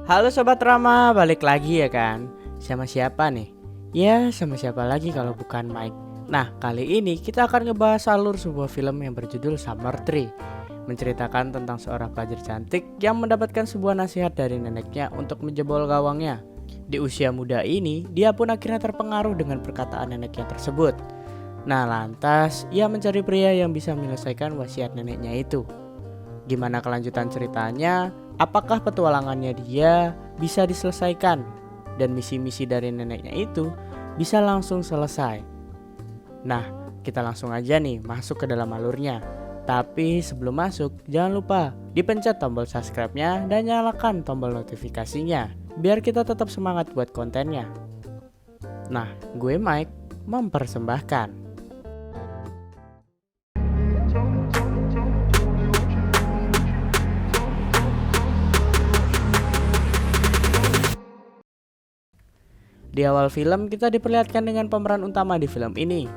Halo Sobat Rama, balik lagi ya kan? Sama siapa nih? Ya, sama siapa lagi kalau bukan Mike. Nah, kali ini kita akan ngebahas alur sebuah film yang berjudul Summer Tree. Menceritakan tentang seorang pelajar cantik yang mendapatkan sebuah nasihat dari neneknya untuk menjebol gawangnya. Di usia muda ini, dia pun akhirnya terpengaruh dengan perkataan neneknya tersebut. Nah, lantas ia mencari pria yang bisa menyelesaikan wasiat neneknya itu. Gimana kelanjutan ceritanya? Apakah petualangannya dia bisa diselesaikan dan misi-misi dari neneknya itu bisa langsung selesai? Nah, kita langsung aja nih masuk ke dalam alurnya. Tapi sebelum masuk, jangan lupa dipencet tombol subscribe-nya dan nyalakan tombol notifikasinya biar kita tetap semangat buat kontennya. Nah, gue Mike mempersembahkan. Di awal film kita diperlihatkan dengan pemeran utama di film ini,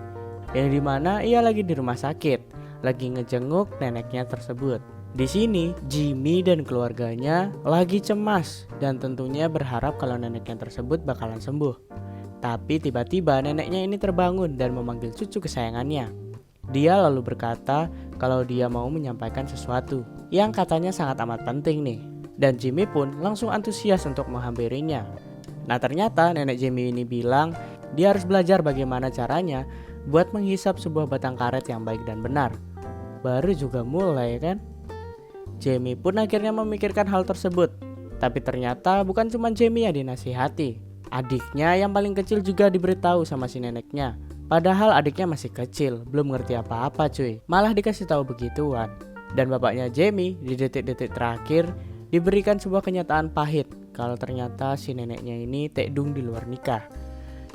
yang dimana ia lagi di rumah sakit, lagi ngejenguk neneknya tersebut. Di sini Jimmy dan keluarganya lagi cemas dan tentunya berharap kalau neneknya tersebut bakalan sembuh. Tapi tiba-tiba neneknya ini terbangun dan memanggil cucu kesayangannya. Dia lalu berkata kalau dia mau menyampaikan sesuatu yang katanya sangat amat penting nih. Dan Jimmy pun langsung antusias untuk menghampirinya. Nah, ternyata nenek Jamie ini bilang dia harus belajar bagaimana caranya buat menghisap sebuah batang karet yang baik dan benar. Baru juga mulai kan? Jamie pun akhirnya memikirkan hal tersebut. Tapi ternyata bukan cuma Jamie yang dinasihati. Adiknya yang paling kecil juga diberitahu sama si neneknya. Padahal adiknya masih kecil, belum ngerti apa-apa cuy. Malah dikasih tahu begituan. Dan bapaknya Jamie di detik-detik terakhir diberikan sebuah kenyataan pahit kalau ternyata si neneknya ini tekdung di luar nikah.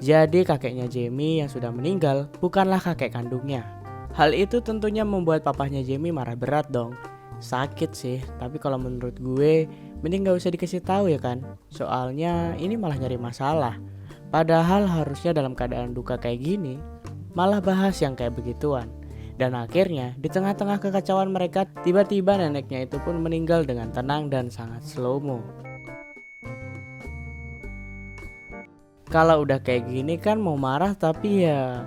Jadi kakeknya Jamie yang sudah meninggal bukanlah kakek kandungnya. Hal itu tentunya membuat papahnya Jamie marah berat dong. Sakit sih, tapi kalau menurut gue mending gak usah dikasih tahu ya kan. Soalnya ini malah nyari masalah. Padahal harusnya dalam keadaan duka kayak gini malah bahas yang kayak begituan. Dan akhirnya di tengah-tengah kekacauan mereka, tiba-tiba neneknya itu pun meninggal dengan tenang dan sangat slow-mo. Kalau udah kayak gini kan mau marah tapi ya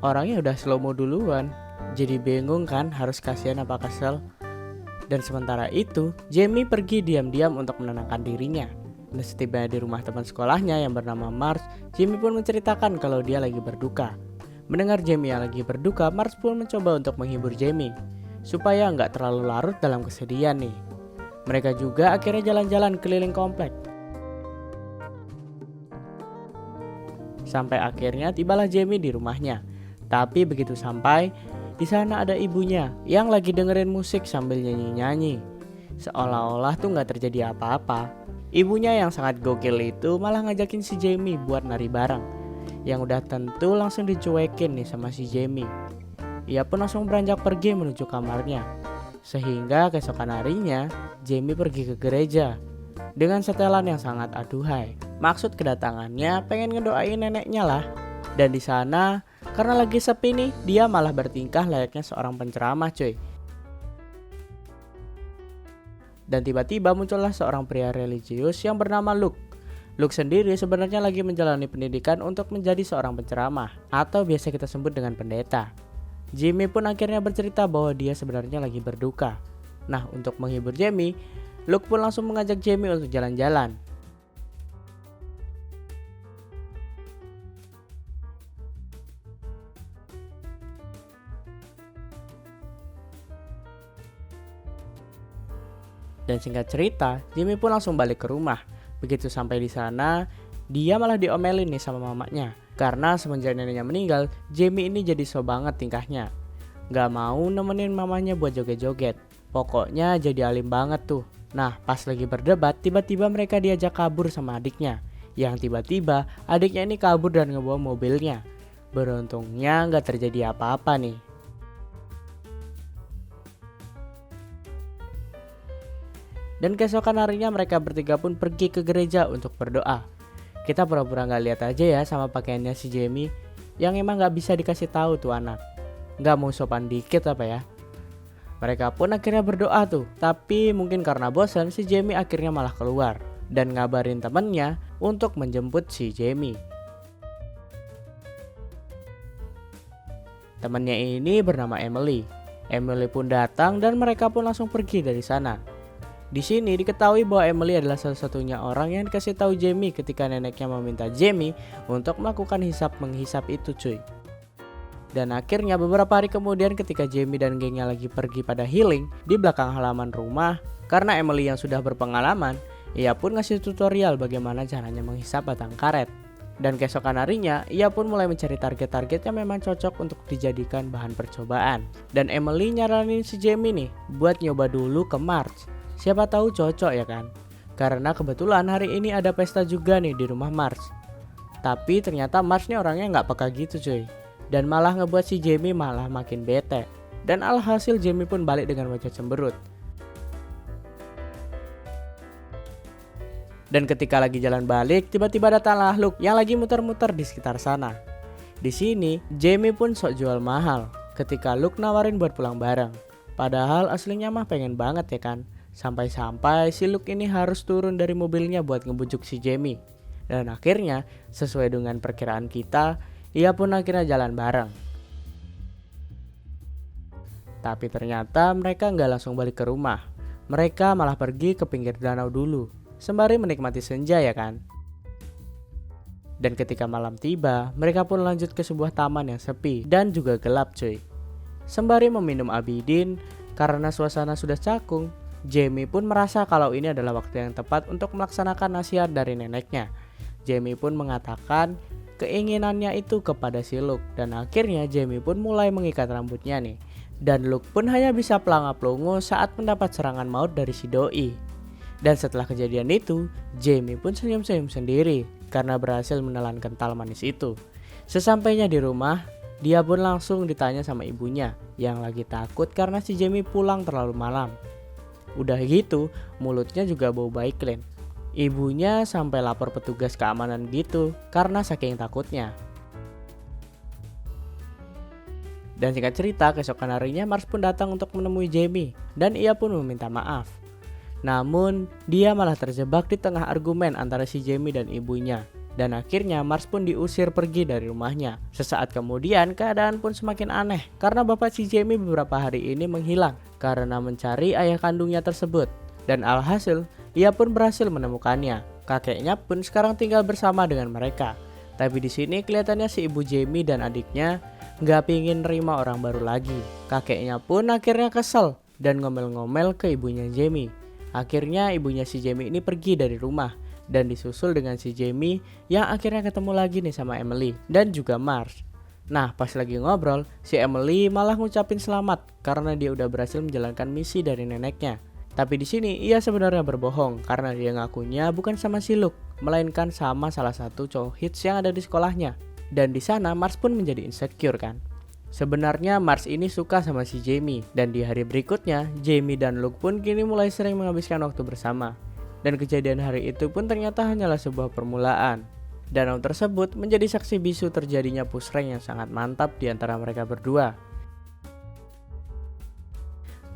orangnya udah slow-mo duluan. Jadi bingung kan harus kasihan apa kesel. Dan sementara itu Jamie pergi diam-diam untuk menenangkan dirinya. Dan setibanya di rumah teman sekolahnya yang bernama Mars, Jamie pun menceritakan kalau dia lagi berduka. Mendengar Jamie yang lagi berduka, Mars pun mencoba untuk menghibur Jamie supaya nggak terlalu larut dalam kesedihan nih. Mereka juga akhirnya jalan-jalan keliling komplek. Sampai akhirnya tibalah Jamie di rumahnya. Tapi begitu sampai, di sana ada ibunya yang lagi dengerin musik sambil nyanyi-nyanyi. Seolah-olah tuh nggak terjadi apa-apa. Ibunya yang sangat gokil itu malah ngajakin si Jamie buat nari bareng. Yang udah tentu langsung dicuekin nih sama si Jamie. Ia pun langsung beranjak pergi menuju kamarnya. Sehingga keesokan harinya Jamie pergi ke gereja dengan setelan yang sangat aduhai. Maksud kedatangannya pengen ngedoain neneknya lah. Dan di sana karena lagi sepi nih, dia malah bertingkah layaknya seorang penceramah cuy. Dan tiba-tiba muncullah seorang pria religius yang bernama Luke. Luke sendiri sebenarnya lagi menjalani pendidikan untuk menjadi seorang penceramah atau biasa kita sebut dengan pendeta. Jimmy pun akhirnya bercerita bahwa dia sebenarnya lagi berduka. Nah, untuk menghibur Jamie, Luke pun langsung mengajak Jamie untuk jalan-jalan. Dan singkat cerita, Jamie pun langsung balik ke rumah. Begitu sampai di sana, dia malah diomelin nih sama mamanya. Karena semenjak neneknya meninggal, Jamie ini jadi so banget tingkahnya. Gak mau nemenin mamanya buat joget-joget. Pokoknya jadi alim banget tuh. Nah, pas lagi berdebat, tiba-tiba mereka diajak kabur sama adiknya. Yang tiba-tiba adiknya ini kabur dan ngebawa mobilnya. Beruntungnya gak terjadi apa-apa nih. Dan keesokan harinya mereka bertiga pun pergi ke gereja untuk berdoa. Kita pura-pura gak lihat aja ya sama pakaiannya si Jamie, yang emang gak bisa dikasih tahu tuh anak. Gak mau sopan dikit apa ya. Mereka pun akhirnya berdoa tuh. Tapi mungkin karena bosan, si Jamie akhirnya malah keluar. dan ngabarin temennya untuk menjemput si Jamie. Temannya ini bernama Emily. Emily pun datang dan mereka pun langsung pergi dari sana. Di sini diketahui bahwa Emily adalah salah satunya orang yang dikasih tahu Jamie ketika neneknya meminta Jamie untuk melakukan hisap menghisap itu cuy. Dan akhirnya beberapa hari kemudian ketika Jamie dan gengnya lagi pergi pada healing di belakang halaman rumah, karena Emily yang sudah berpengalaman, ia pun ngasih tutorial bagaimana caranya menghisap batang karet. Dan keesokan harinya, ia pun mulai mencari target-target yang memang cocok untuk dijadikan bahan percobaan. Dan Emily nyaranin si Jamie nih buat nyoba dulu ke Marge. Siapa tahu cocok ya kan? Karena kebetulan hari ini ada pesta juga nih di rumah Marge. Tapi ternyata Marge nih orangnya nggak peka gitu cuy. Dan malah ngebuat si Jamie malah makin bete. Dan alhasil Jamie pun balik dengan wajah cemberut. Dan ketika lagi jalan balik, tiba-tiba datanglah Luke yang lagi muter-muter di sekitar sana. Di sini, Jamie pun sok jual mahal ketika Luke nawarin buat pulang bareng. Padahal aslinya mah pengen banget ya kan. Sampai-sampai si Luke ini harus turun dari mobilnya buat ngebujuk si Jamie. Dan akhirnya, sesuai dengan perkiraan kita, ia pun akhirnya jalan bareng. Tapi ternyata mereka nggak langsung balik ke rumah. Mereka malah pergi ke pinggir danau dulu, sembari menikmati senja ya kan. Dan ketika malam tiba, mereka pun lanjut ke sebuah taman yang sepi dan juga gelap cuy. Sembari meminum abidin, karena suasana sudah cakung, Jamie pun merasa kalau ini adalah waktu yang tepat untuk melaksanakan nasihat dari neneknya. Jamie pun mengatakan keinginannya itu kepada si Luke, dan akhirnya Jamie pun mulai mengikat rambutnya nih. Dan Luke pun hanya bisa pelangap-lungu saat mendapat serangan maut dari si doi. Dan setelah kejadian itu, Jamie pun senyum-senyum sendiri karena berhasil menelan kental manis itu. Sesampainya di rumah, dia pun langsung ditanya sama ibunya yang lagi takut karena si Jamie pulang terlalu malam. Udah gitu, mulutnya juga bau baiklin. Ibunya sampai lapor petugas keamanan gitu karena saking takutnya. Dan singkat cerita, keesokan harinya Marge pun datang untuk menemui Jamie dan ia pun meminta maaf. Namun, dia malah terjebak di tengah argumen antara si Jamie dan ibunya. Dan akhirnya Marge pun diusir pergi dari rumahnya. Sesaat kemudian keadaan pun semakin aneh karena bapak si Jamie beberapa hari ini menghilang karena mencari ayah kandungnya tersebut. Dan alhasil ia pun berhasil menemukannya. Kakeknya pun sekarang tinggal bersama dengan mereka. Tapi di sini kelihatannya si ibu Jamie dan adiknya nggak pingin nerima orang baru lagi. Kakeknya pun akhirnya kesel dan ngomel-ngomel ke ibunya Jamie. Akhirnya ibunya si Jamie ini pergi dari rumah dan disusul dengan si Jamie yang akhirnya ketemu lagi nih sama Emily dan juga Marge. Nah, pas lagi ngobrol, si Emily malah ngucapin selamat karena dia udah berhasil menjalankan misi dari neneknya. Tapi di sini ia sebenarnya berbohong karena dia ngakunya bukan sama si Luke, melainkan sama salah satu cowok hits yang ada di sekolahnya. Dan di sana Marge pun menjadi insecure kan. Sebenarnya Marge ini suka sama si Jamie dan di hari berikutnya Jamie dan Luke pun kini mulai sering menghabiskan waktu bersama. Dan kejadian hari itu pun ternyata hanyalah sebuah permulaan. Danau tersebut menjadi saksi bisu terjadinya push rank yang sangat mantap di antara mereka berdua.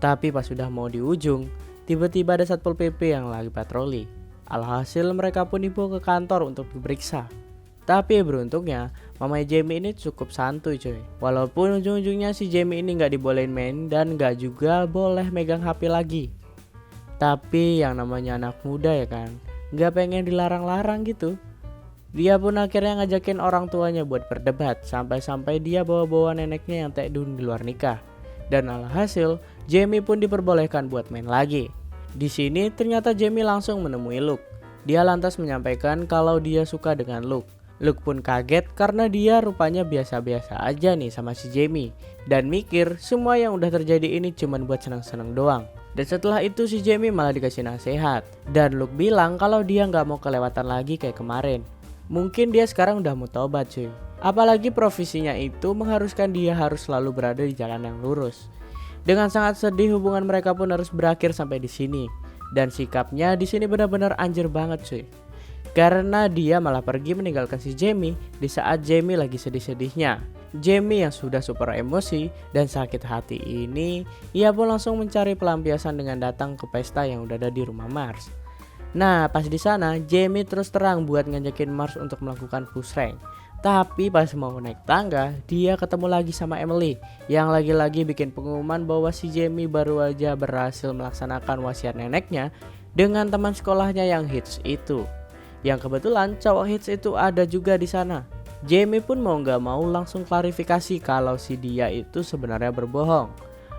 Tapi pas sudah mau di ujung, tiba-tiba ada Satpol PP yang lagi patroli. Alhasil mereka pun dibawa ke kantor untuk diperiksa. Tapi beruntungnya, mamanya Jamie ini cukup santuy cuy. Walaupun ujung-ujungnya si Jamie ini gak dibolehin main dan gak juga boleh megang HP lagi. Tapi yang namanya anak muda ya kan, gak pengen dilarang-larang gitu. Dia pun akhirnya ngajakin orang tuanya buat berdebat, sampai-sampai dia bawa-bawa neneknya yang tekdun di luar nikah. Dan alhasil, Jamie pun diperbolehkan buat main lagi. Di sini ternyata Jamie langsung menemui Luke. Dia lantas menyampaikan kalau dia suka dengan Luke. Luke pun kaget karena dia rupanya biasa-biasa aja nih sama si Jamie. Dan mikir semua yang udah terjadi ini cuma buat senang-senang doang. Dan setelah itu si Jamie malah dikasih nasihat. Dan Luke bilang kalau dia gak mau kelewatan lagi kayak kemarin. Mungkin dia sekarang udah mau tobat cuy. Apalagi profesinya itu mengharuskan dia harus selalu berada di jalan yang lurus. Dengan sangat sedih hubungan mereka pun harus berakhir sampai di sini. Dan sikapnya di sini benar-benar anjir banget cuy. Karena dia malah pergi meninggalkan si Jamie di saat Jamie lagi sedih-sedihnya. Jamie yang sudah super emosi dan sakit hati ini, ia pun langsung mencari pelampiasan dengan datang ke pesta yang udah ada di rumah Marge. Nah, pas di sana Jamie terus terang buat ngajakin Mars untuk melakukan push rank. Tapi pas mau naik tangga, dia ketemu lagi sama Emily yang lagi-lagi bikin pengumuman bahwa si Jamie baru aja berhasil melaksanakan wasiat neneknya dengan teman sekolahnya yang hits itu. Yang kebetulan cowok hits itu ada juga di sana. Jamie pun mau gak mau langsung klarifikasi kalau si dia itu sebenarnya berbohong.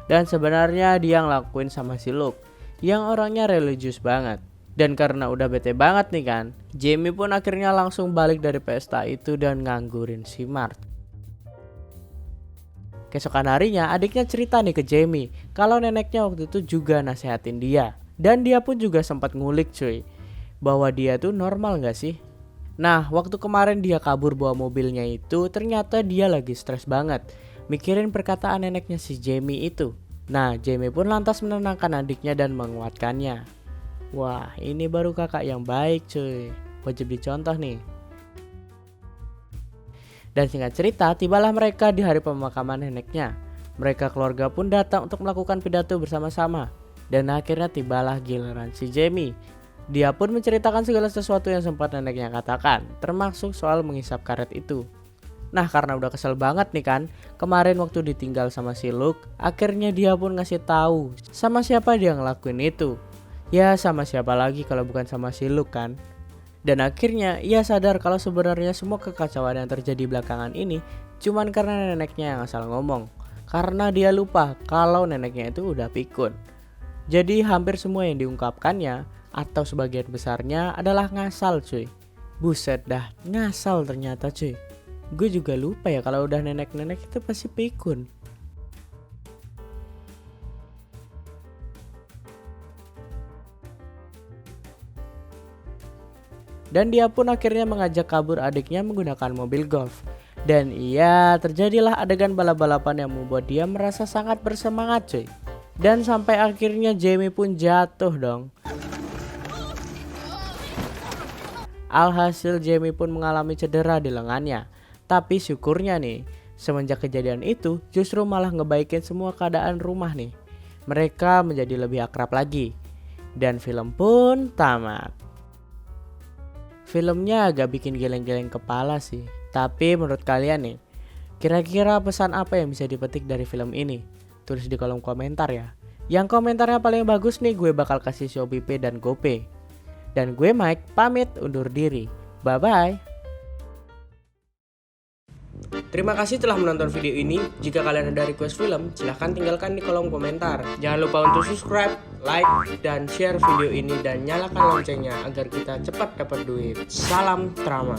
Dan sebenarnya dia ngelakuin sama si Luke yang orangnya religius banget. Dan karena udah bete banget nih kan, Jamie pun akhirnya langsung balik dari pesta itu dan nganggurin si Mark. Keesokan harinya adiknya cerita nih ke Jamie kalau neneknya waktu itu juga nasehatin dia. Dan dia pun juga sempat ngulik cuy, bahwa dia tuh normal gak sih? Nah, waktu kemarin dia kabur bawa mobilnya itu, ternyata dia lagi stres banget mikirin perkataan neneknya si Jamie itu. Nah, Jamie pun lantas menenangkan adiknya dan menguatkannya. Wah, ini baru kakak yang baik cuy, wajib dicontoh nih. Dan singkat cerita, tibalah mereka di hari pemakaman neneknya. Mereka keluarga pun datang untuk melakukan pidato bersama-sama. Dan akhirnya tibalah giliran si Jamie. Dia pun menceritakan segala sesuatu yang sempat neneknya katakan, termasuk soal menghisap karet itu. Nah, karena udah kesel banget nih kan, kemarin waktu ditinggal sama si Luke, akhirnya dia pun ngasih tahu sama siapa dia ngelakuin itu. Ya sama siapa lagi kalau bukan sama si Luke kan. Dan akhirnya ia sadar kalau sebenarnya semua kekacauan yang terjadi belakangan ini cuman karena neneknya yang asal ngomong. Karena dia lupa kalau neneknya itu udah pikun. Jadi hampir semua yang diungkapkannya atau sebagian besarnya adalah ngasal cuy. Buset dah, ngasal ternyata cuy. Gue juga lupa ya kalau udah nenek-nenek itu pasti pikun. Dan dia pun akhirnya mengajak kabur adiknya menggunakan mobil golf. Dan iya, terjadilah adegan balap-balapan yang membuat dia merasa sangat bersemangat cuy. Dan sampai akhirnya Jamie pun jatuh dong. Alhasil Jamie pun mengalami cedera di lengannya. Tapi syukurnya nih, semenjak kejadian itu justru malah ngebaikin semua keadaan rumah nih. Mereka menjadi lebih akrab lagi. Dan film pun tamat. Filmnya agak bikin geleng-geleng kepala sih. Tapi menurut kalian nih, kira-kira pesan apa yang bisa dipetik dari film ini? Tulis di kolom komentar ya. Yang komentarnya paling bagus nih gue bakal kasih Shopee Pay dan GoPay. Dan gue Mike pamit undur diri. Bye-bye. Terima kasih telah menonton video ini. Jika kalian ada request film, silahkan tinggalkan di kolom komentar. Jangan lupa untuk subscribe, like, dan share video ini dan nyalakan loncengnya agar kita cepat dapat duit. Salam Trama.